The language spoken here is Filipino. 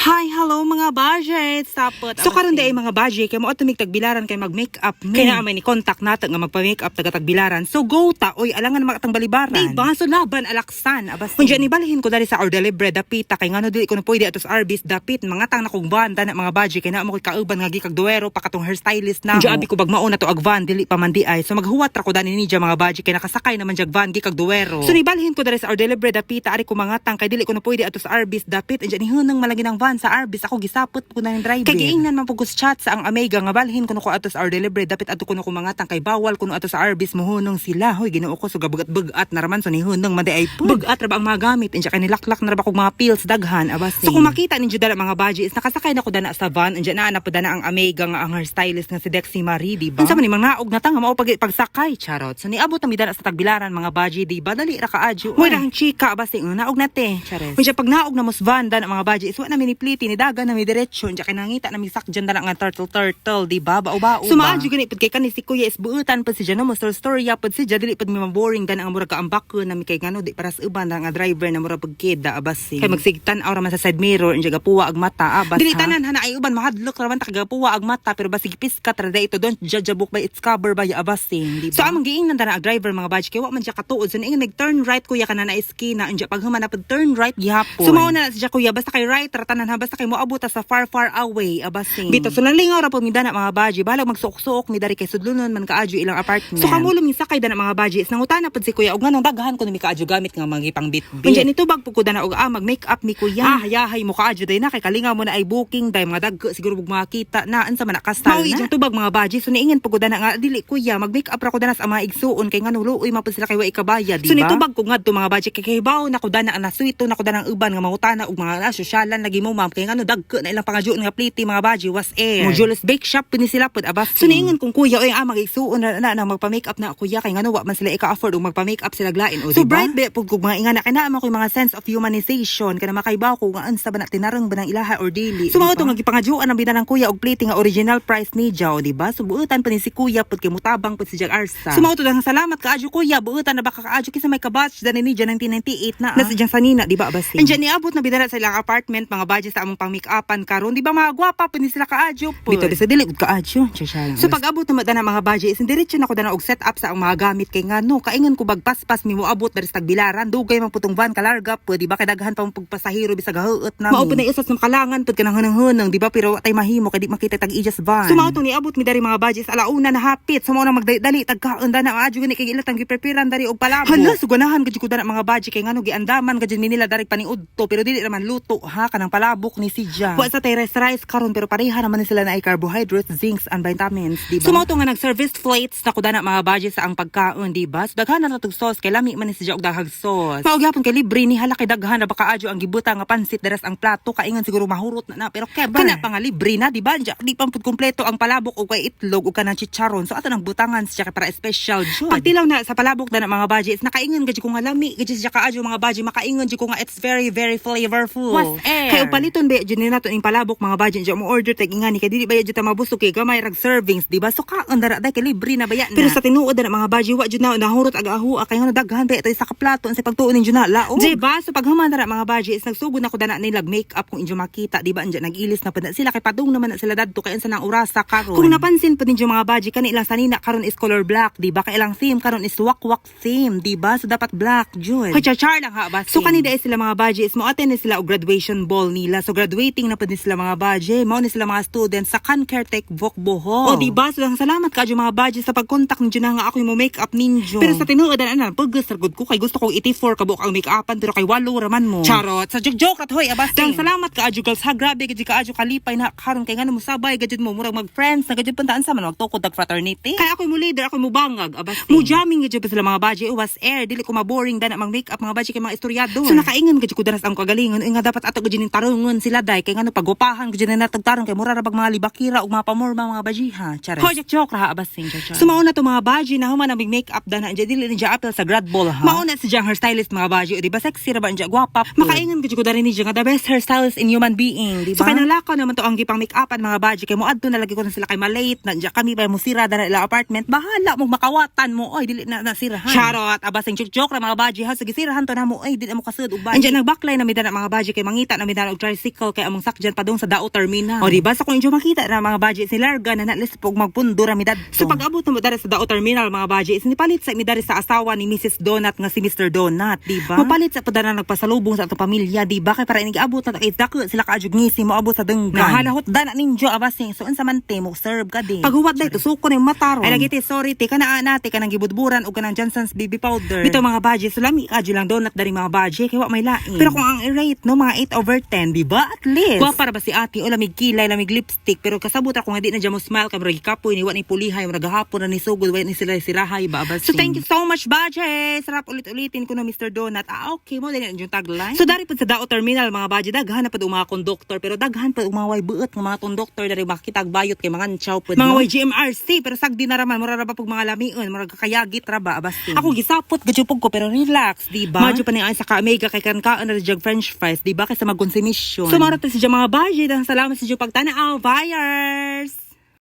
Hi, hello mga budget. Sapot. So karon day mga budget kay mo ato tagbilaran kay mag-makeup mi. Kaya na may ni contact nato nga magpa-makeup taga tagbilaran. So go ta oy alangan makatang balibaran. Diba? So laban alaksan abas. Kun ni balhin ko dali sa order libre dapita kay ngano dili ko na pwede atos Arbis dapit mga tang na kong banda na mga budget kay na mo kauban nga gikag duwero pa katong hairstylist na. Diya abi ko bagmao na to agvan dili pa man di ay. So maghuwat ra ko dani ni mga budget kay nakasakay naman jag van gikag duwero. So ni balhin ko dali sa order libre dapita ari ko mga tang kay dili ko na pwede atos Arbis dapit andiyan ni hunang malagi ng van sa Arbis ako gisapot ko na ng driver. Kay giingnan man pugos chat sa ang Amiga nga balhin kuno ko ato sa our delivery dapit ato kuno ko mga tang kay bawal kuno ato sa Arbis mohunong sila. Hoy Ginoo ko so gabugat-bugat na raman so ni hunong madi ay bugat ra ba ang mga gamit andiyan kay nilaklak na ra ba kog mga pills daghan abas. So kung makita ninyo dala mga budgies nakasakay na ko dana sa van andiyan na po dana ang Amiga nga ang hairstylist nga si Dexy Marie di ba? Unsa man ni mga naog na tanga mao pagsakay charot. So niabot na mi dana sa tagbilaran mga budgie di ba dali ra kaadyo. Hoy ang chika abas naog na te chares. Kun siya pag naog na mos van dana mga budgies wa na minipliti ni dagan na mi diretsyo andiyan kay nangita na mi sakjan dala nga turtle di ba bao-bao. So maadyo gani pud kay kani si Kuya is buutan pud si Jano mo story pud si dili pud mi maboring dana ang murag kaambak na mi kay ngano di para sa uban nga driver na murag pagkida abas kay magsigtan aw ra man sa side mirror andiyan gapuwa ag mata abas. Dili tanan hana ay uban mahadlok ra man ta gapuwa ag mata pero basig piskat ra ito don't judge a book by its cover by abas di ba? So among giingnan dana ang driver mga badge kay wa man siya katuod so niing nag turn right kuya kana na iskina andiyan pag human na pud turn right gihapon. So mao na siya kuya basta kay right ra tanan ha basta kay moabot sa far away abasing. Bito so nalingaw ra po mi dana mga badge balag magsuok-suok mi dari kay sudlunon man kaadyo ilang apartment. So kamulong mi sakay dana mga badge is nangutana pud si kuya og nganong daghan ko mi kaadyo gamit nga mga pang bitbit. Unja nito bag pud ko dana og mag-makeup mi kuya. Hayahay mo kaadyo day na kay kalingaw mo na ay booking day mga dagko siguro bug makita na ansa man nakastal na. Mao tubag mga badge so niingon pud ko dana nga dili kuya mag-makeup ra ko dana sa mga igsuon kay ngano luoy mapud sila kay wa ikabaya di ba? So nito bag ko ngadto mga badge kay hibaw na ko dana na suito na ko dana ang uban nga mangutana og mga sosyalan lagi mo ma'am kay ngano dagko na ilang pangadyo nga pliti mga baji was air. Mo Julius Bake Shop pud ni sila pud abas. So niingon kung kuya oy magigsuon na magpa-makeup na kuya kay ngano wa man sila ika-afford og magpa-makeup sila glain o so diba? Bright be pud kog mga ingana kay naa man koy mga sense of humanization kana makaibaw ko nga ansa ba na tinarang ba ng ilaha or dili. So mao to nga gipangadyoan ang binan ng kuya og pliti nga original price ni Jao di ba? So buutan pa ni si kuya pud kay mutabang pud si Jag Arsa. So mao to dang salamat kaadyo kuya buutan na baka kaadyo kisa may kabatch dani ni 1998 na. Nasa Jang Sanina di ba abas? Andiyan niabot na bidara sa ilang apartment mga budget sa among pang-makeupan karon di ba mga gwapa pud ni sila kaadyo po. Bito sa dili ug kaadyo. So pag abot na dana mga budget is diretso na ko dana og set up sa ang mga gamit kay ngano kaingon ko bagpas-pas mi mo abot dari sa tagbilaran dugay man putong van kalarga pud di ba kay daghan pa mong pagpasahero bisag hauot na. Mao pud na usas ng kalangan pud kanang hunang di ba pero tay mahimo kay di makita tag ijas van. So mao tong niabot mi dari mga budget alauna na hapit so mao na magdali tagkaon dana adyo gani kay ilatang gipreparean dari og palabo. Hala suganahan gud ko dana mga budget kay ngano giandaman gud mi nila dari paniudto pero dili naman luto ha kanang palabok ni si Ja. Wa sa tay rice karon pero pareha naman sila na ay carbohydrates, zincs and vitamins, di ba? So mao to nga nag-service plates na kuda na mga budget sa ang pagkaon, di ba? So daghan na tug sauce kay lami man ni si Ja og daghang sauce. Mao gyapon kay libre ni hala kay daghan na baka adyo ang gibuta nga pansit daras ang plato kaingon siguro mahurot na pero kana pa nga libre na, di ba? Di pa pud kompleto ang palabok og kay itlog og kanang chicharon. So ato nang butangan siya kay para special jud. Pagtilaw na sa palabok na mga budgets nakaingon gid ko nga lami gid siya kaadyo mga budget makaingon gid ko nga it's very flavorful. Kay upaliton ba jud ni nato ing palabok mga budget mo order tag ingani kay dili ba jud ta mabusog kay gamay rag servings di ba so kaon dara day kay libre na baya na. Pero sa tinuod na mga budget wa jud na nahurot aga-ahu kay ngano daghan ba ito sa kaplato sa pagtuon ninyo na lao. Di ba so pag human dara mga budget nagsugod na ko dana nilag makeup kung inyo makita di ba anja nagilis na pud sila kay padung naman na sila dadto kay ansa nang orasa karon. Kung napansin pud ninyo mga budget kani ilang sanina karon is color black di ba kay ilang theme karon is wak theme di ba so dapat black jud. Hoy char lang ha ba. So kanida sila mga budget mo attend sila og graduation ball nila so graduating na pud sila mga budget mao ni sila mga students sa Kankertek Vokboho. O di ba so salamat kaadyo mga budget sa pag-contact ninyo na nga ako mo makeup ninyo. Pero sa tinuod ana pugos ragud ko kay gusto ko 84 kabuk ang makeupan pero kay 8 raman mo. Charot sa joke rat hoy abas. Dang salamat kaadyo girls ha grabe gid kaadyo kalipay na karon kay ngano mo sabay gid mo murag mag-friends na gid puntaan sa man magtukod dag fraternity. Kay ako mo leader ako mo bangag abas. Mo jamming gid sila mga budget was air dili ko maboring dana mag makeup mga budget kay mga istoryador. So nakaingon gid ko daras ang kagalingon nga dapat ato gid ning tarungon sila day kay ngano pagwapahan gid na tagtarong kay mura ra bag mga libakira ug mga pamorma mga bajiha. Chares. Hoy joke ra abas sing chares. So mao na to mga baji na human ang makeup dana anja dili ni apel sa grad ball ha. Mao na si Jang hairstylist mga baji di ba sexy ra ba anja gwapa. Makaingon gid ko dari ni nga the best hairstylist in human being di ba. So kay nalakaw naman to ang gipang makeupan mga baji kay mo adto na lagi ko na sila kay malate na anja kami pa mo sira dana ila apartment bahala mo makawatan mo oy dili na nasirahan. Charot abas sing joke ra mga baji ha sige sirahan to na mo oy dili mo kasud ug baji. Anja nagbaklay na mi dana mga baji kay mangita na mi dana og tricycle kay among sakjan padung sa Dao Terminal. O diba sa kung inyo makita na mga budget si Larga na nalis pog magpundo ra mi dadto. So pag-abot na mo dari sa Dao Terminal mga budget nipalit sa mi dari sa asawa ni Mrs. Donut nga si Mr. Donut, diba? Mapalit sa padana nagpasalubong sa atong pamilya, diba? Kay para inig-abot na kay dako sila kaadjog ngisi mo abot sa denggan. Nahalahot dana ninyo abasing so unsa man te mo serve ka din. Paghuwat day to suko ni mataron. Ay lagi te sorry te kana nate kanang gibudburan o kanang Johnson's baby powder. Bitaw mga budget so lami adyo lang donut dari mga budget kay wa may lain. Pero kung ang i-rate no mga 8/10, diba? At least. Wa para ba si ate o lamig kilay, lamig lipstick pero kasabot ako nga di na dyan mo smile kay murag kapoy ni wa ni pulihay murag gahapon na ni sugod wa ni sila sirahay ba abasing. So thank you so much budget. Sarap ulit-ulitin ko no Mr. Donut. Okay mo din yung tagline. So dari pud sa Dao Terminal mga budget daghan na pud mga konduktor pero daghan pud mga way buot nga mga konduktor dari makitag bayot kay mga nchaw pud mga way GMRC pero sagdi na raman mura ra ba pug mga lamion murag kakayagit ra ba abasing. Ako gisapot gadyupog ko pero relax diba? Madyo pa ni ay sa ka-mega kay kan na jag french fries diba kaysa magkonsumisyon. So mara ta sa mga budget salamat sa pagtanaw buyers.